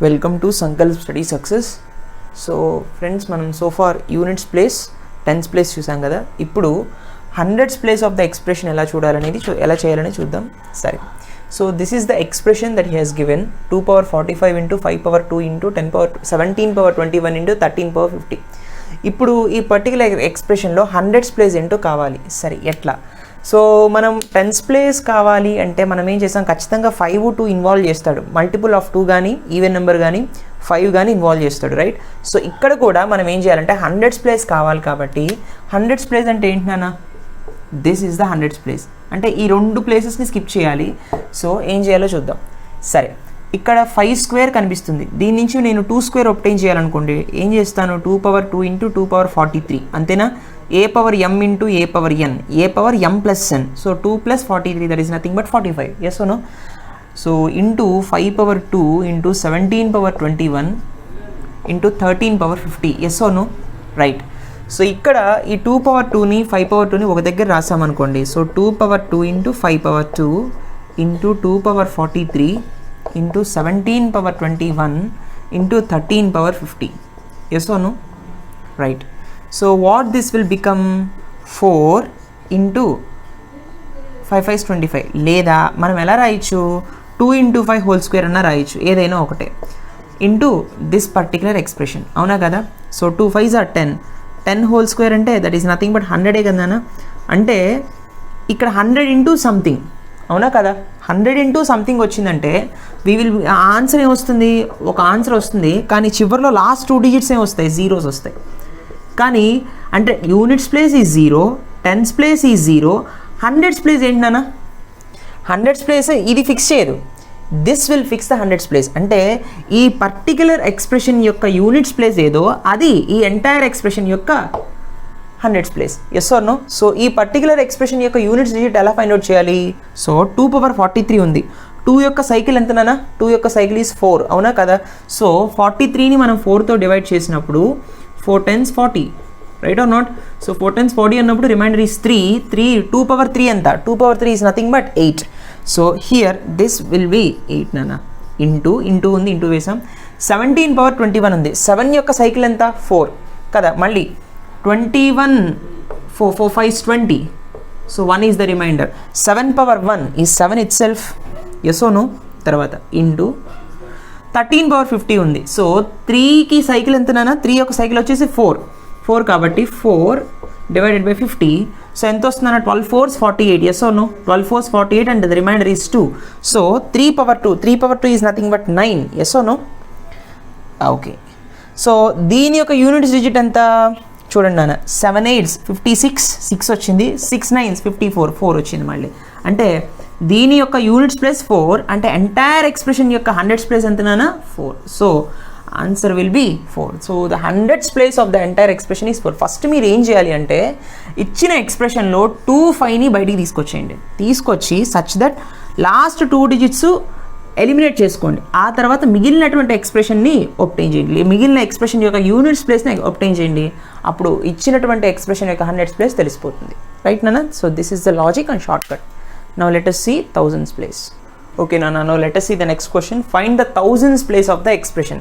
Welcome to Sankalp study success. So friends, మనం so far units place, tens place చూసాం కదా. ఇప్పుడు hundreds place of the expression ఎలా చూడాలనేది ఎలా చేయాలని చూద్దాం. సరే, so this is the expression that he has given 2 power 45 into 5 power 2 into 10 power 17 power 21 into 13 power 50. ఇప్పుడు ఈ పర్టికులర్ ఎక్స్ప్రెషన్లో హండ్రెడ్స్ ప్లేస్ ఏంటో కావాలి. సరే, ఎట్లా? సో మనం టెన్స్ ప్లేస్ కావాలి అంటే మనం ఏం చేస్తాం, ఖచ్చితంగా 5 2 ఇన్వాల్వ్ చేస్తాడు. మల్టిపుల్ ఆఫ్ 2 కానీ ఈవెన్ నెంబర్ కానీ 5 కానీ ఇన్వాల్వ్ చేస్తాడు, రైట్? సో ఇక్కడ కూడా మనం ఏం చేయాలంటే హండ్రెడ్స్ ప్లేస్ కావాలి. కాబట్టి హండ్రెడ్స్ ప్లేస్ అంటే ఏంటి నాన్న? This is the hundreds place. అంటే ఈ 2 ప్లేసెస్ని స్కిప్ చేయాలి. సో ఏం చేయాలో చూద్దాం. సరే, ఇక్కడ 5 square కనిపిస్తుంది. దీని నుంచి నేను 2 square ఒబ్టైన్ చేయాలనుకోండి. ఏం చేస్తాను? 2 power 2 into 2 power 43, అంతేనా? a power m into a power n, a power m plus n. So 2 plus 43, that is nothing but 45. Yes or no? So into 5 power 2 into 17 power 21 into 13 power 50. Yes or no? Right. So ఇక్కడ ఈ 2 power 2ని 5 power 2ని ఒక దగ్గర రాసామనుకోండి. So 2 power 2 into 5 power 2 into 2 power 43 into 17 power 21 into 13 power 50. Yes or no? Right. So what this will become? 4 into 5 5 is 25. లేదా మనం ఎలా రాయొచ్చు? 2 into 5 whole square అన్న రాయొచ్చు, ఏదైనా ఒకటే, ఇంటూ దిస్ పర్టికులర్ ఎక్స్ప్రెషన్. అవునా కదా? So 2 5s are 10. 10 whole square అంటే దట్ ఈస్ నథింగ్ బట్ 100 కదా. అంటే ఇక్కడ 100 into సంథింగ్, అవునా కదా? 100 into సంథింగ్ వచ్చిందంటే ఆన్సర్ ఏమొస్తుంది? ఒక ఆన్సర్ వస్తుంది, కానీ చివరిలో లాస్ట్ 2 digits ఏమొస్తాయి? జీరోస్ వస్తాయి. కానీ అంటే units place is 0, tens place is 0, hundreds place ఏంటి నాన్న? హండ్రెడ్స్ ప్లేస్ ఇది ఫిక్స్ చేయదు. This will fix the hundreds place. అంటే ఈ పర్టిక్యులర్ ఎక్స్ప్రెషన్ యొక్క యూనిట్స్ ప్లేస్ ఏదో అది ఈ ఎంటైర్ ఎక్స్ప్రెషన్ యొక్క hundreds place. Yes or no? So ఈ పర్టికులర్ ఎక్స్ప్రెషన్ యొక్క యూనిట్స్ డిజిట్ ఎలా ఫైండ్ అవుట్ చేయాలి? సో 2 power 43 ఉంది. 2 యొక్క సైకిల్ ఎంత నాన్న? 2 యొక్క సైకిల్ ఈజ్ 4, అవునా కదా? సో 43ని మనం 4తో డివైడ్ చేసినప్పుడు 4 10s 40, right or not? So 4 10s 40 అన్నప్పుడు రిమైండర్ ఈజ్ 3. 2 power 3 ఎంత? 2 power 3 is nothing but 8. So here this will be 8 నాన్న. ఇంటూ ఉంది, ఇంటూ వేసాం. 17 power 21 ఉంది. 7 యొక్క సైకిల్ ఎంత? 4 కదా. మళ్ళీ 21 4 5 is 20. So 1 is the remainder. 7 power 1 ఈజ్ 7 itself. Yes or no? తర్వాత ఇంటూ 13 power 50 ఉంది. సో 3కి సైకిల్ ఎంత నాన్న? 3 యొక్క సైకిల్ వచ్చేసి 4 కాబట్టి 4 డివైడెడ్ బై 50. సో ఎంత వస్తుందన్న? 12 4s 48. Yes or no? 12 4s 48 and the remainder is 2. So 3 power 2 is nothing but 9. Yes or no? Okay. So దీని యొక్క యూనిట్స్ డిజిట్ ఎంత చూడండి నాన్న. 7 8s 56, 6 వచ్చింది. 6 9s 54, 4 వచ్చింది మళ్ళీ. అంటే దీని యొక్క యూనిట్స్ ప్లస్ 4, అంటే ఎంటైర్ ఎక్స్ప్రెషన్ యొక్క హండ్రెడ్స్ ప్లేస్ ఎంత నాన్న? 4. So answer will be 4. So the hundreds place of the entire expression is 4. First మీరు ఏం చేయాలి అంటే ఇచ్చిన ఎక్స్ప్రెషన్లో 2 5ని బయటికి తీసుకొచ్చేయండి. తీసుకొచ్చి such that last 2 digits eliminate చేసుకోండి. ఆ తర్వాత మిగిలినటువంటి ఎక్స్ప్రెషన్ని ఒబ్టైన్ చేయండి. మిగిలిన ఎక్స్ప్రెషన్ యొక్క యూనిట్స్ ప్లేస్ని ఒబ్టైన్ చేయండి. అప్పుడు ఇచ్చినటువంటి ఎక్స్ప్రెషన్ యొక్క హండ్రెడ్స్ ప్లేస్ తెలిసిపోతుంది, రైట్ నాన్న? So this is the logic and short cut. Now let us see thousands place. Okay Nana, now let us see the next question. Find the thousands place of the expression.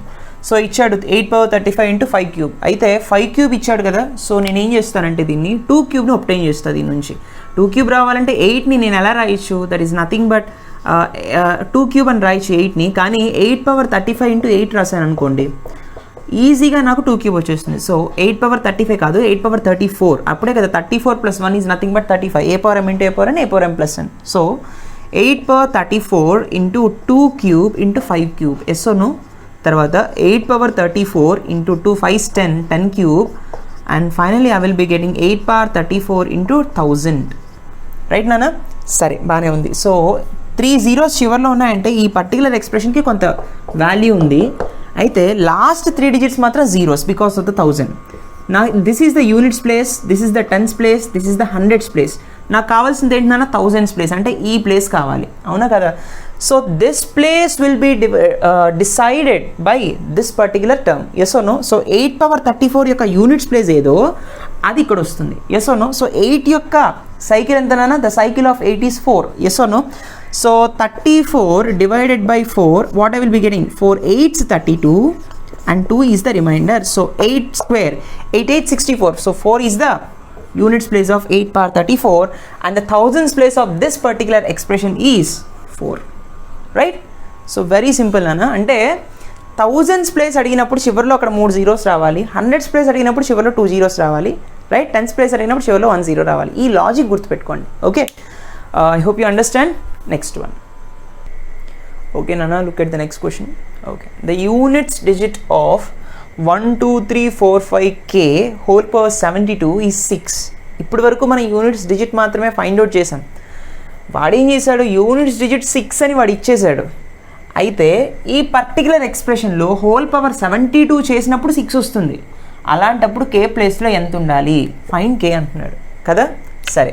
So ఇచ్చాడు 8 power 35 into 5 cube. అయితే 5 cube ఇచ్చాడు కదా. So నేను ఏం చేస్తానంటే దీన్ని 2 cubeని ఒబ్టైన్ చేస్తాను. దీని నుంచి 2 cube రావాలంటే 8ని నేను ఎలా రాయొచ్చు? That is nothing but 2 cube అని రాయొచ్చు 8ని. కానీ 8 power 35 into 8 రాశాను అనుకోండి, ఈజీగా నాకు 2 cube వచ్చేస్తుంది. సో 8 power 35 కాదు, 8 power 34. అప్పుడే కదా 34 + 1 is nothing but 35. a power m into a power n, a power m plus n. So 8 power 34 into 2 cube into 5 cube. Yes or no? తర్వాత 8 power 34 into 2 5 is 10 cube. And finally I will be getting 8 power 34 into 1000. Right నాన్న? సరే, బాగానే ఉంది. So 3 zeros చివరిలో ఉన్నాయంటే ఈ particular ఎక్స్ప్రెషన్కి కొంత value ఉంది. అయితే లాస్ట్ 3 digits మాత్రం జీరోస్ బికాస్ ఆఫ్ ద 1000. నా this is the units place, this is the tens place, this is the hundreds place. నాకు కావాల్సింది ఏంటన్నా? Thousands place. అంటే ఈ ప్లేస్ కావాలి, అవునా కదా? So this place will be decided by this particular term. Yes or no? So 8 power 34 యొక్క units place ఏదో అది ఇక్కడ వస్తుంది. Yes or no? సో 8 యొక్క సైకిల్ ఎంత నాన్న? The cycle of 8 is 4. Yes or no? So 34 divided by 4, what I will be getting? 4 8s 32 and 2 is the remainder. So 8 square, 8 8 64. So 4 is the units place of 8 power 34 and the thousands place of this particular expression is 4. Right? So very simple అన్న. అంటే thousands place అడిగినప్పుడు చివరిలో అక్కడ 3 zeros రావాలి, hundreds place అడిగినప్పుడు చివరిలో 2 zeros రావాలి, right? Tens place అడిగినప్పుడు చివరిలో 1 0 రావాలి. ఈ లాజిక్ గుర్తుపెట్టుకోండి. Okay, I hope you understand. Next one. Okay నాన్న, look at the next question. Okay, the units digit of 1 2 3 4 5k whole power 72 is 6. ఇప్పటి వరకు మనం యూనిట్స్ డిజిట్ మాత్రమే ఫైండ్ అవుట్ చేసాం. వాడు ఏం చేశాడు? యూనిట్స్ డిజిట్ 6 అని వాడు ఇచ్చేశాడు. అయితే ఈ పర్టికులర్ ఎక్స్ప్రెషన్లో హోల్ పవర్ 72 చేసినప్పుడు 6 వస్తుంది. అలాంటప్పుడు కే ప్లేస్లో ఎంత ఉండాలి? ఫైన్ కే అంటున్నాడు కదా. సరే,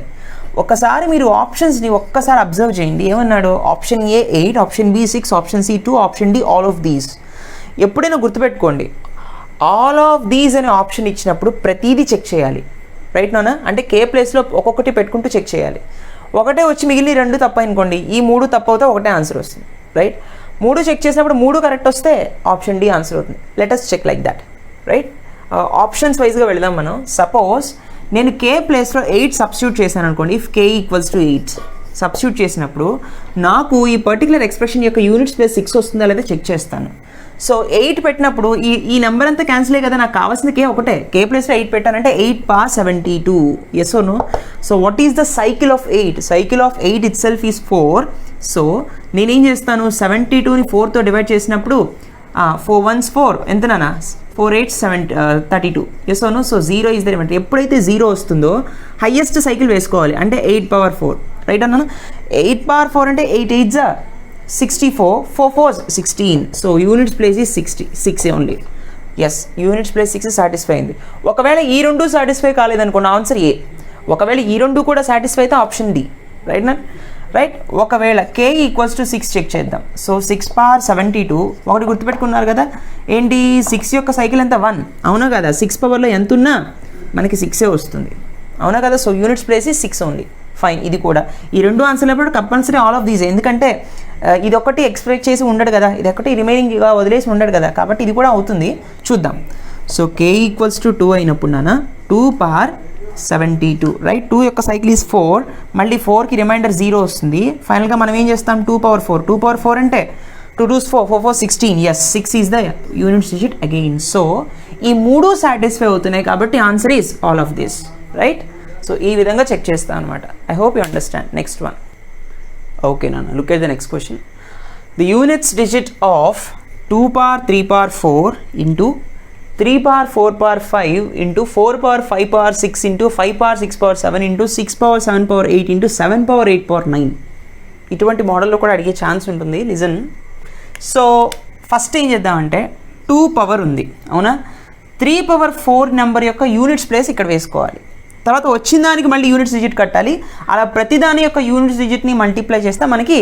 ఒకసారి మీరు ఆప్షన్స్ని ఒక్కసారి అబ్జర్వ్ చేయండి. ఏమన్నాడు? Option A 8, option B 6, option C 2, option D all of these. ఎప్పుడైనా గుర్తుపెట్టుకోండి, ఆల్ ఆఫ్ దీస్ అనే ఆప్షన్ ఇచ్చినప్పుడు ప్రతిదీ చెక్ చేయాలి. రైట్ నోనా? అంటే కే ప్లేస్లో ఒక్కొక్కటి పెట్టుకుంటూ చెక్ చేయాలి. ఒకటే వచ్చి మిగిలిన 2 తప్పు అనుకోండి, ఈ 3 తప్పు అవుతే ఒకటే ఆన్సర్ వస్తుంది. రైట్? 3 చెక్ చేసినప్పుడు 3 కరెక్ట్ వస్తే ఆప్షన్ డి ఆన్సర్ అవుతుంది. Let us check like that. Right? Options వైజ్గా వెళదాం మనం. సపోజ్ నేను కే ప్లేస్లో 8 సబ్స్టిట్యూట్ చేశాను అనుకోండి. If k equals to 8 substitute చేసినప్పుడు నాకు ఈ పర్టికులర్ ఎక్స్ప్రెషన్ యొక్క యూనిట్స్ ప్లేస్ 6 వస్తుందా లేదా చెక్ చేస్తాను. సో 8 పెట్టినప్పుడు ఈ నెంబర్ అంతా క్యాన్సిల్ కదా, నాకు కావాల్సింది కే ఒకటే. కే ప్లేస్లో 8 పెట్టానంటే 8 power 72. Yes or no? So what is the cycle of 8? Cycle of 8 itself is 4. So నేనేం చేస్తాను? 72ని 4తో డివైడ్ చేసినప్పుడు 4 1s 4 ఎంతనా? 4 8 7 32. Yes or no? So 0 is the remainder. ఎప్పుడైతే 0 వస్తుందో హైయెస్ట్ సైకిల్ వేసుకోవాలి, అంటే 8 power 4. రైట్ అన్నాను? 8 power 4 అంటే 8 8s 64, 4 4s 16. So units place is 6 only. Yes, units place 6 satisfy అయింది. ఒకవేళ ఈ 2 సాటిస్ఫై కాలేదనుకోండి, ఆన్సర్ ఏ. ఒకవేళ ఈ 2 కూడా సాటిస్ఫై అయితే ఆప్షన్ డి. రైట్ నా? రైట్? ఒకవేళ కే ఈక్వల్స్ టు 6 చెక్ చేద్దాం. So 6 power 72. ఒకటి గుర్తుపెట్టుకున్నారు కదా, ఏంటి? 6 యొక్క సైకిల్ ఎంత? 1. అవునా కదా? 6 పవర్లో ఎంత ఉన్నా మనకి 6 వస్తుంది. అవునా కదా? So units place is 6 only. Fine. ఇది కూడా ఈ 2 ఆన్సర్లు ఎప్పుడు కంపల్సరీ ఆల్ ఆఫ్ దీస్. ఎందుకంటే ఇది ఒకటి ఎక్స్పెక్ట్ చేసి ఉండడు కదా, ఇది ఒకటి రిమైనింగ్గా వదిలేసి ఉండడు కదా, కాబట్టి ఇది కూడా అవుతుంది. చూద్దాం. సో కే ఈక్వల్స్ టు 2 అయినప్పుడు నాన్న 2 power 72. రైట్? 2 యొక్క సైకిల్ ఈజ్ 4. మళ్ళీ 4కి రిమైండర్ 0 వస్తుంది. ఫైనల్గా మనం ఏం చేస్తాం? 2 power 4. 2 power 4 అంటే 2 2s 4 4 4 16. Yes, 6 is the units digit again. So ఈ 3 సాటిస్ఫై అవుతున్నాయి కాబట్టి answer is all of this. Right? So ఈ విధంగా చెక్ చేస్తాను అనమాట. I hope you understand. Next one. Okay నాన్న, look at the next question. The units digit of 2 power 3 power 4 into 3 power 4 power 5 into 4 power 5 power 6 into 5 power 6 power 7 into 6 power 7 power 8 into 7 power 8 power 9. ఇటువంటి మోడల్లో కూడా అడిగే chance ఉంటుంది. Listen. So first ఏం చేద్దామంటే 2 power ఉంది, అవునా? 3 power 4 number యొక్క యూనిట్స్ ప్లేస్ ఇక్కడ వేసుకోవాలి. తర్వాత వచ్చిన దానికి మళ్ళీ యూనిట్స్ డిజిట్ కట్టాలి. అలా ప్రతిదాని యొక్క యూనిట్స్ డిజిట్ని మల్టిప్లై చేస్తే మనకి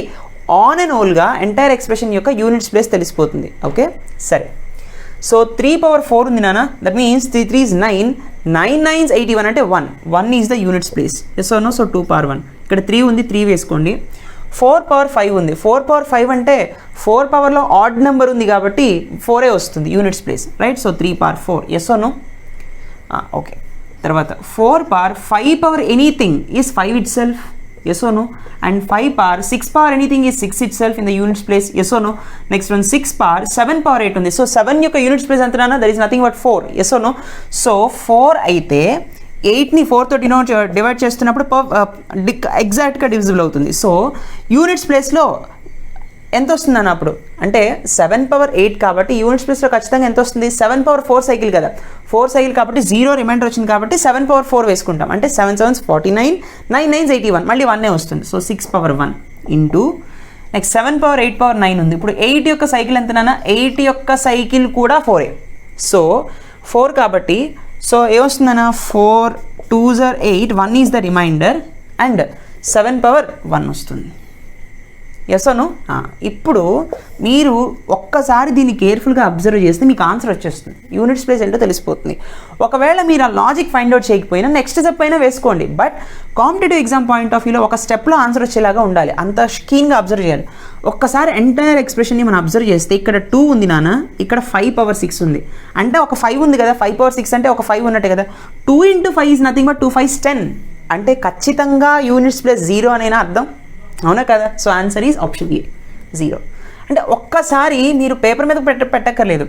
ఆన్ అండ్ ఓల్గా ఎంటైర్ ఎక్స్ప్రెషన్ యొక్క యూనిట్స్ ప్లేస్ తెలిసిపోతుంది. ఓకే, సరే. సో 3 power 4 ఉంది నాన్న. దట్ మీన్స్ 3 3s 9, 9 9s 81 అంటే 1 is the units place. Yes or no? So 2 power 1. ఇక్కడ 3 ఉంది, 3 వేసుకోండి. 4 power 5 ఉంది. 4 power 5 అంటే 4 పవర్లో ఆడ్ నెంబర్ ఉంది కాబట్టి 4 వస్తుంది units place. Right? So 3 power 4. Yes or no? Okay. తర్వాత 4 power 5 power anything is 5 itself. Yes or no? And 5 power 6 power anything is 6 itself in the units place. Yes or no? Next one 6 power 7 power 8 ఉంది. So 7 యొక్క units place ఎంత? That is nothing but 4. Yes or no? So 4 అయితే 8ని 4తో divide చేస్తున్నప్పుడు ఎగ్జాక్ట్గా divisible అవుతుంది. So units ప్లేస్లో ఎంత వస్తుంది అన్న అప్పుడు? అంటే 7 power 8 కాబట్టి యూనిట్స్ ప్లేస్లో ఖచ్చితంగా ఎంత వస్తుంది? 7 power 4 సైకిల్ కదా, 4 సైకిల్ కాబట్టి 0 రిమైండర్ వచ్చింది కాబట్టి 7 power 4 వేసుకుంటాం. అంటే 7 7s 49, 9 9s 81, మళ్ళీ 1 వస్తుంది. So 6 power 1 into next 7 power 8 power 9 ఉంది. ఇప్పుడు 8 యొక్క సైకిల్ ఎంతనా? 8 యొక్క సైకిల్ కూడా 4. సో 4 కాబట్టి సో ఏమొస్తుందన్నా? 4 2s are 8, 1 is the remainder and 7 power 1 వస్తుంది. ఎస్ అను. ఇప్పుడు మీరు ఒక్కసారి దీన్ని కేర్ఫుల్గా అబ్జర్వ్ చేస్తే మీకు ఆన్సర్ వచ్చేస్తుంది, యూనిట్స్ ప్లేస్ ఏంటో తెలిసిపోతుంది. ఒకవేళ మీరు ఆ లాజిక్ ఫైండ్ అవుట్ చేయకపోయినా నెక్స్ట్ స్టెప్ అయినా వేసుకోండి, but competitive exam point of వ్యూలో ఒక స్టెప్లో ఆన్సర్ వచ్చేలాగా ఉండాలి, అంత కీన్గా అబ్జర్వ్ చేయాలి. ఒక్కసారి ఎంటైర్ ఎక్స్ప్రెషన్ని మనం అబ్జర్వ్ చేస్తే ఇక్కడ 2 ఉంది నాన్న, ఇక్కడ 5/6 ఉంది, అంటే ఒక 5 ఉంది కదా, 5/6 అంటే ఒక 5 ఉన్నట్టే కదా. 2 × 5 ఈజ్ నథింగ్ బట్ 2 5 10, అంటే ఖచ్చితంగా యూనిట్స్ ప్లేస్ 0 అనేనా అర్థం, అవునా కదా. So answer is option A 0. అంటే ఒక్కసారి మీరు పేపర్ మీద పెట్టక్కర్లేదు,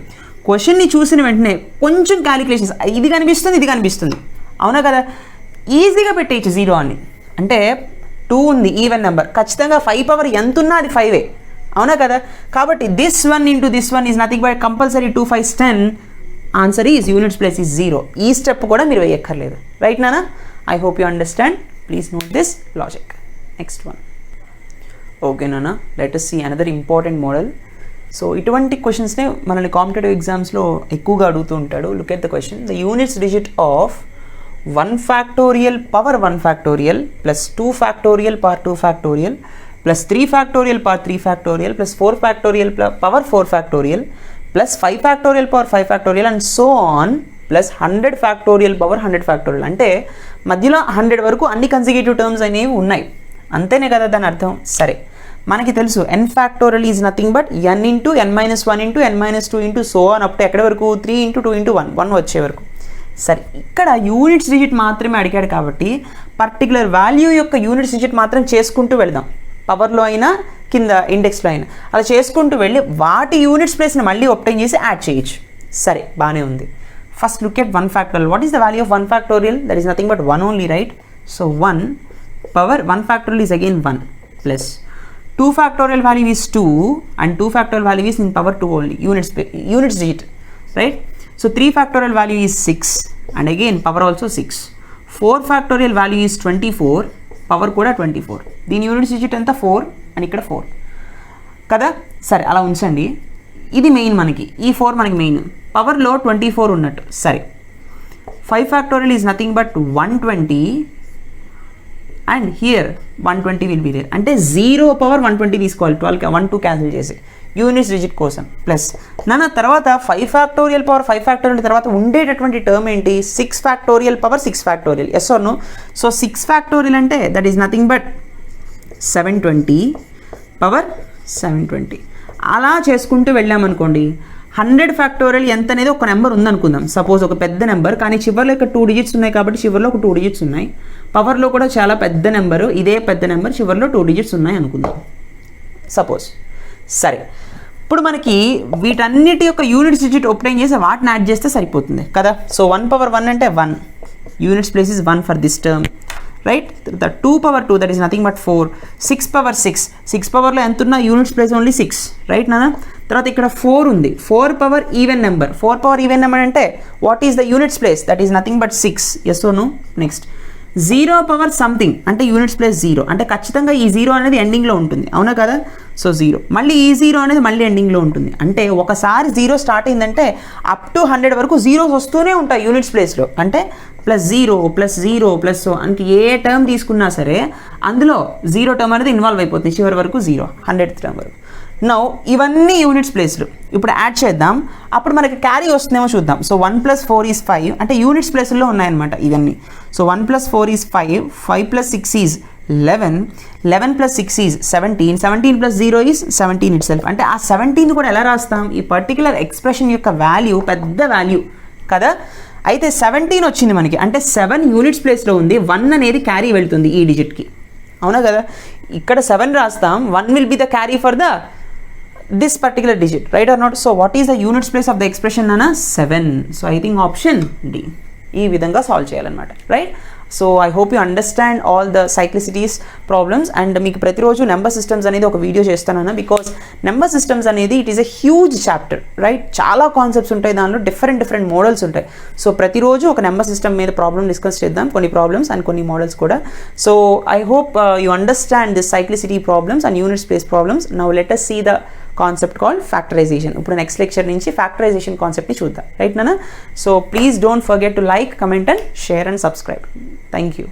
క్వశ్చన్ని చూసిన వెంటనే కొంచెం క్యాలిక్యులేషన్స్, ఇది కనిపిస్తుంది ఇది కనిపిస్తుంది, అవునా కదా, ఈజీగా పెట్టేయచ్చు 0 అని. అంటే 2 ఉంది ఈవెన్ నెంబర్, ఖచ్చితంగా 5 పవర్ ఎంత ఉన్నా అది 5, అవునా కదా. కాబట్టి this 1 × this 1 is nothing but compulsory 2 5 10, answer is units place is 0. ఈ స్టెప్ కూడా మీరు వేయక్కర్లేదు, రైట్ నానా. I hope you understand. Please note this logic. Next one. Okay నాన్న, let us see another important model. So ఇటువంటి క్వశ్చన్స్నే మనల్ని competitive ఎగ్జామ్స్లో ఎక్కువగా అడుగుతూ ఉంటాడు. Look at the question. The units digit of 1 factorial power 1 factorial plus 2 factorial power 2 factorial plus 3 factorial power 3 factorial plus 4 factorial power 4 factorial plus 5 factorial power 5 factorial and so on plus 100 factorial power 100 factorial. అంటే మధ్యలో 100 వరకు అన్ని consecutive terms అనేవి ఉన్నాయి, అంతేనే కదా దాని అర్థం. సరే, మనకి తెలుసు n factorial is nothing but n × n - 1 × n - 2 × so on up to ఎక్కడి వరకు 3 × 2 × 1 వచ్చే వరకు. సరే, ఇక్కడ యూనిట్స్ డిజిట్ మాత్రమే అడిగాడు కాబట్టి పర్టికులర్ వాల్యూ యొక్క యూనిట్స్ డిజిట్ మాత్రం చేసుకుంటూ వెళ్దాం, పవర్లో అయినా కింద ఇండెక్స్లో అయినా అలా చేసుకుంటూ వెళ్ళి వాటి యూనిట్స్ ప్లేస్ని మళ్ళీ ఒప్టైన్ చేసి యాడ్ చేయొచ్చు. సరే, బాగానే ఉంది. First look at 1 factorial. What is the value of 1 factorial? That is nothing but 1 only, right. So 1 power 1 factorial is again 1 plus 2 factorial value is 2 and 2 factorial value is in power 2 only, units digit, right. So 3 factorial value is 6 and again power also 6. 4 factorial value is 24, power కూడా 24. దీని units digit ఎంత 4 and ఇక్కడ 4 కదా. సరే, అలా ఉంచండి. ఇది main, మనకి ఈ 4 మనకి మెయిన్, పవర్లో 24 ఉన్నట్టు. సరే, 5 factorial is nothing but 120 and here 120 will be there, అంటే 0 power 120 తీసుకోవాలి, 1 2 క్యాన్సిల్ చేసి యూనిట్స్ డిజిట్ కోసం. ప్లస్ నాన్న తర్వాత 5 factorial power 5 factorial తర్వాత ఉండేటటువంటి టర్మ్ ఏంటి? 6 factorial power 6 factorial, yes or no? So 6 factorial అంటే that is nothing but 720 power 720. అలా చేసుకుంటూ వెళ్ళామనుకోండి, 100 ఫ్యాక్టోరియల్ ఎంత అనేది ఒక నెంబర్ ఉందనుకుందాం. సపోజ్ ఒక పెద్ద నెంబర్, కానీ చివరిలో ఇక్కడ 2 digits ఉన్నాయి కాబట్టి చివరిలో ఒక 2 digits ఉన్నాయి. పవర్లో కూడా చాలా పెద్ద నెంబరు, ఇదే పెద్ద నెంబర్, చివరిలో 2 digits ఉన్నాయి అనుకుందాం సపోజ్. సరే, ఇప్పుడు మనకి వీటన్నిటి యొక్క యూనిట్స్ డిజిట్ ఒప్టైన్ చేసి వాటిని యాడ్ చేస్తే సరిపోతుంది కదా. సో 1 power 1 అంటే 1, units place is 1 for this term, right. The 2 power 2 that is nothing but 4. 6 power 6 పవర్లో ఎంత ఉన్నా యూనిట్స్ ప్లేస్ ఓన్లీ 6, రైట్ నాన్న. తర్వాత ఇక్కడ 4 ఉంది, 4 power even number. 4 power even number అంటే what is the units place? That is nothing but 6, yes or no? Next 0 power something అంటే units place 0, అంటే ఖచ్చితంగా ఈ 0 అనేది ఎండింగ్లో ఉంటుంది, అవునా కదా. సో 0 మళ్ళీ ఈ 0 అనేది మళ్ళీ ఎండింగ్లో ఉంటుంది, అంటే ఒకసారి 0 స్టార్ట్ అయిందంటే అప్ టు 100 వరకు జీరోస్ వస్తూనే ఉంటాయి యూనిట్స్ ప్లేస్లో. అంటే +0 +0 +0 అంటే ఏ టర్మ్ తీసుకున్నా సరే అందులో 0 టర్మ్ అనేది ఇన్వాల్వ్ అయిపోతుంది చివరి వరకు 0, 100th టర్మ్ వరకు. నౌ ఇవన్నీ యూనిట్స్ ప్లేస్లు ఇప్పుడు యాడ్ చేద్దాం, అప్పుడు మనకి క్యారీ వస్తుందేమో చూద్దాం. సో 1 + 4 = 5 అంటే యూనిట్స్ ప్లేస్లో ఉన్నాయన్నమాట ఇవన్నీ. So 1 + 4 = 5, 5 + 6 = 11, 11 + 6 = 17, 17 + 0 = 17 itself. అంటే ఆ 17 కూడా ఎలా రాస్తాం? ఈ పర్టికులర్ ఎక్స్ప్రెషన్ యొక్క వాల్యూ పెద్ద వాల్యూ కదా. అయితే 17 వచ్చింది మనకి, అంటే 7 యూనిట్స్ ప్లేస్లో ఉంది, 1 అనేది క్యారీ వెళ్తుంది ఈ డిజిట్కి, అవునా కదా. ఇక్కడ 7 రాస్తాం, 1 will be the carry for the this particular digit, right or not? So what is the units place of the expression అన్న 7. So I think option D. ఈ విధంగా సాల్వ్ చేయాలన్నమాట, right. So I hope you understand all the cyclicities problems. And మీకు ప్రతిరోజు number systems అనేది ఒక video చేస్తానన్నా, because number systems అనేది it is a huge chapter, right. చాలా కాన్సెప్ట్స్ ఉంటాయి దానిలో, డిఫరెంట్ మోడల్స్ ఉంటాయి. సో ప్రతిరోజు ఒక నెంబర్ సిస్టమ్ మీద ప్రాబ్లమ్ డిస్కస్ చేద్దాం, కొన్ని ప్రాబ్లమ్స్ అండ్ కొన్ని మోడల్స్ కూడా. So I hope you understand this cyclicity problems and unit space problems. Now let us see the concept called factorisation. ఇప్పుడు నెక్స్ట్ లెక్చర్ నుంచి ఫ్యాక్టరైజేషన్ కాన్సెప్ట్ని చూద్దాం, రైట్ నాన్న. So please don't forget to like, comment and share and subscribe. Thank you.